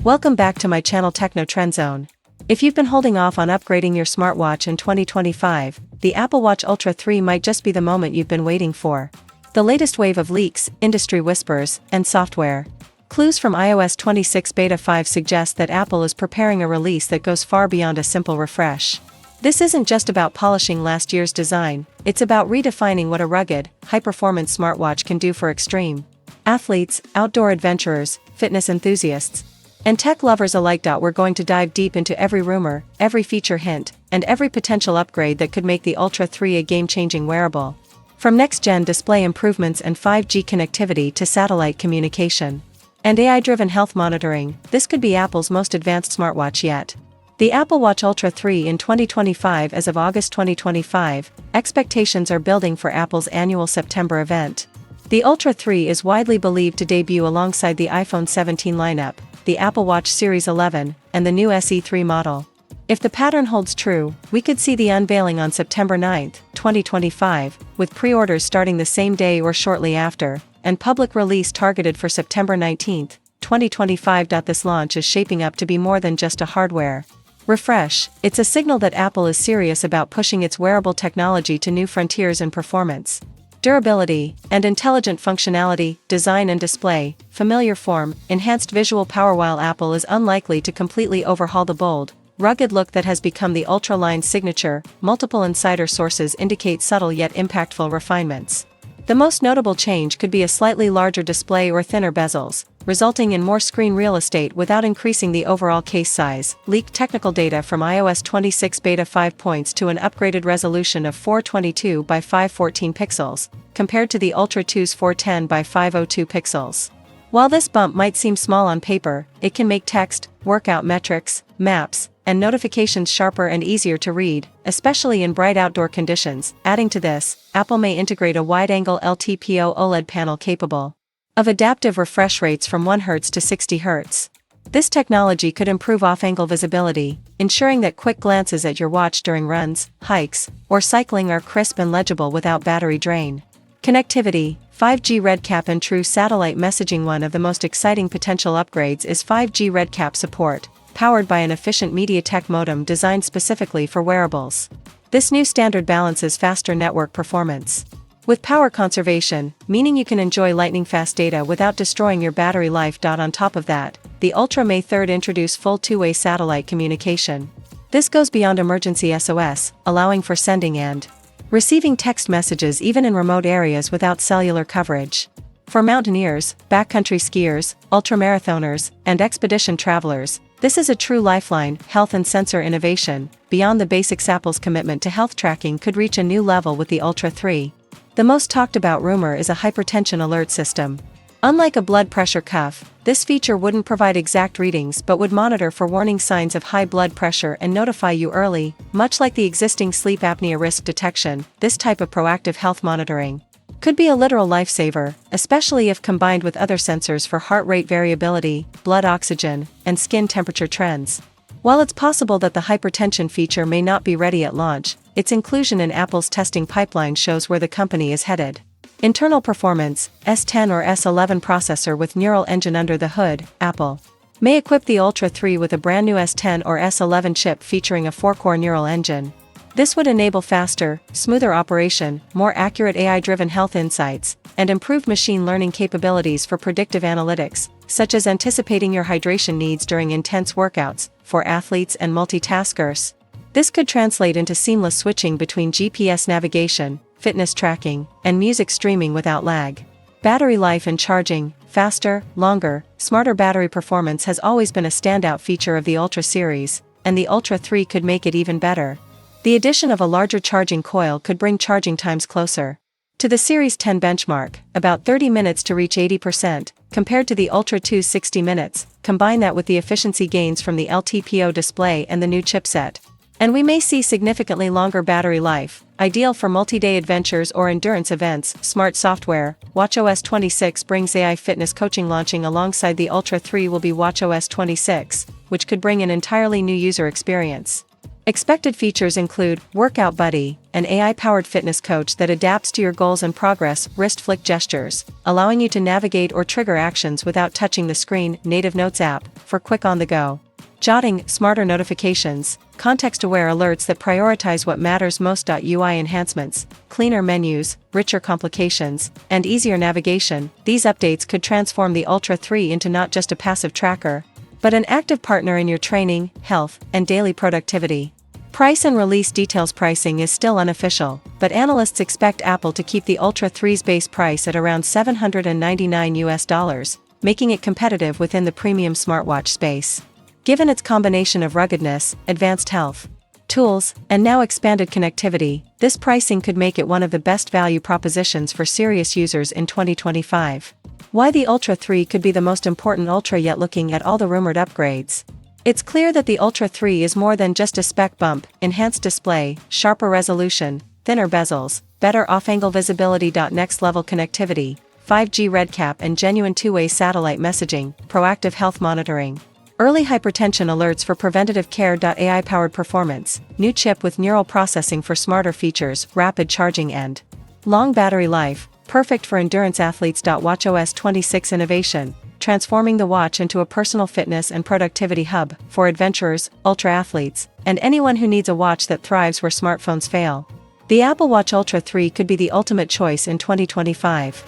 Welcome back to my channel Techno Trend Zone. If you've been holding off on upgrading your smartwatch in 2025, the Apple Watch Ultra 3 might just be the moment you've been waiting for. The latest wave of leaks, industry whispers, and software clues from iOS 26 Beta 5 suggest that Apple is preparing a release that goes far beyond a simple refresh. This isn't just about polishing last year's design, it's about redefining what a rugged, high-performance smartwatch can do for extreme athletes, outdoor adventurers, fitness enthusiasts, and tech lovers alike. We're going to dive deep into every rumor, every feature hint, and every potential upgrade that could make the Ultra 3 a game-changing wearable. From next-gen display improvements and 5G connectivity to satellite communication and AI-driven health monitoring, this could be Apple's most advanced smartwatch yet. The Apple Watch Ultra 3 in 2025. As of August 2025, expectations are building for Apple's annual September event. The Ultra 3 is widely believed to debut alongside the iPhone 17 lineup, the Apple Watch Series 11, and the new SE3 model. If the pattern holds true, we could see the unveiling on September 9, 2025, with pre-orders starting the same day or shortly after, and public release targeted for September 19, 2025. This launch is shaping up to be more than just a hardware refresh. It's a signal that Apple is serious about pushing its wearable technology to new frontiers in performance, durability, and intelligent functionality, design and display, familiar form, enhanced visual power. While Apple is unlikely to completely overhaul the bold, rugged look that has become the Ultra line's signature, multiple insider sources indicate subtle yet impactful refinements. The most notable change could be a slightly larger display or thinner bezels, resulting in more screen real estate without increasing the overall case size. Leaked technical data from iOS 26 Beta 5 points to an upgraded resolution of 422 by 514 pixels, compared to the Ultra 2's 410 by 502 pixels. While this bump might seem small on paper, it can make text, workout metrics, maps, and notifications sharper and easier to read, especially in bright outdoor conditions. Adding to this, Apple may integrate a wide-angle LTPO OLED panel capable of adaptive refresh rates from 1 Hz to 60 Hz. This technology could improve off-angle visibility, ensuring that quick glances at your watch during runs, hikes, or cycling are crisp and legible without battery drain. Connectivity, 5G RedCap and true satellite messaging. One of the most exciting potential upgrades is 5G RedCap support, powered by an efficient MediaTek modem designed specifically for wearables. This new standard balances faster network performance with power conservation, meaning you can enjoy lightning-fast data without destroying your battery life. On top of that, the Ultra May 3rd introduce full two-way satellite communication. This goes beyond emergency SOS, allowing for sending and receiving text messages even in remote areas without cellular coverage. For mountaineers, backcountry skiers, ultramarathoners, and expedition travelers, this is a true lifeline. Health and sensor innovation, beyond the basics. Apple's commitment to health tracking could reach a new level with the Ultra 3. The most talked about rumor is a hypertension alert system. Unlike a blood pressure cuff, this feature wouldn't provide exact readings but would monitor for warning signs of high blood pressure and notify you early. Much like the existing sleep apnea risk detection, this type of proactive health monitoring could be a literal lifesaver, especially if combined with other sensors for heart rate variability, blood oxygen, and skin temperature trends. While it's possible that the hypertension feature may not be ready at launch, its inclusion in Apple's testing pipeline shows where the company is headed. Internal performance, S10 or S11 processor with Neural Engine under the hood. Apple may equip the Ultra 3 with a brand new S10 or S11 chip featuring a 4-core Neural Engine. This would enable faster, smoother operation, more accurate AI-driven health insights, and improved machine learning capabilities for predictive analytics, such as anticipating your hydration needs during intense workouts. For athletes and multitaskers, this could translate into seamless switching between GPS navigation, fitness tracking, and music streaming without lag. Battery life and charging, faster, longer, smarter battery performance has always been a standout feature of the Ultra series, and the Ultra 3 could make it even better. The addition of a larger charging coil could bring charging times closer to the Series 10 benchmark, about 30 minutes to reach 80%, compared to the Ultra 2's 60 minutes. Combine that with the efficiency gains from the LTPO display and the new chipset, and we may see significantly longer battery life, ideal for multi-day adventures or endurance events. Smart software, watchOS 26 brings AI fitness coaching. Launching alongside the Ultra 3 will be watchOS 26, which could bring an entirely new user experience. Expected features include Workout Buddy, an AI-powered fitness coach that adapts to your goals and progress, wrist flick gestures, allowing you to navigate or trigger actions without touching the screen, Native Notes app, for quick on-the-go. Jotting, smarter notifications, context-aware alerts that prioritize what matters most. UI enhancements, cleaner menus, richer complications, and easier navigation. These updates could transform the Ultra 3 into not just a passive tracker, but an active partner in your training, health, and daily productivity. Price and release details. Pricing is still unofficial, but analysts expect Apple to keep the Ultra 3's base price at around $799, making it competitive within the premium smartwatch space. Given its combination of ruggedness, advanced health tools, and now expanded connectivity, this pricing could make it one of the best value propositions for serious users in 2025. Why the Ultra 3 could be the most important Ultra yet. Looking at all the rumored upgrades, it's clear that the Ultra 3 is more than just a spec bump. Enhanced display, sharper resolution, thinner bezels, better off-angle visibility. Next-level connectivity, 5G RedCap and genuine two-way satellite messaging, proactive health monitoring. Early hypertension alerts for preventative care. AI-powered performance, new chip with neural processing for smarter features, rapid charging and long battery life, perfect for endurance athletes. WatchOS 26 innovation, transforming the watch into a personal fitness and productivity hub for adventurers, ultra athletes, and anyone who needs a watch that thrives where smartphones fail. The Apple Watch Ultra 3 could be the ultimate choice in 2025.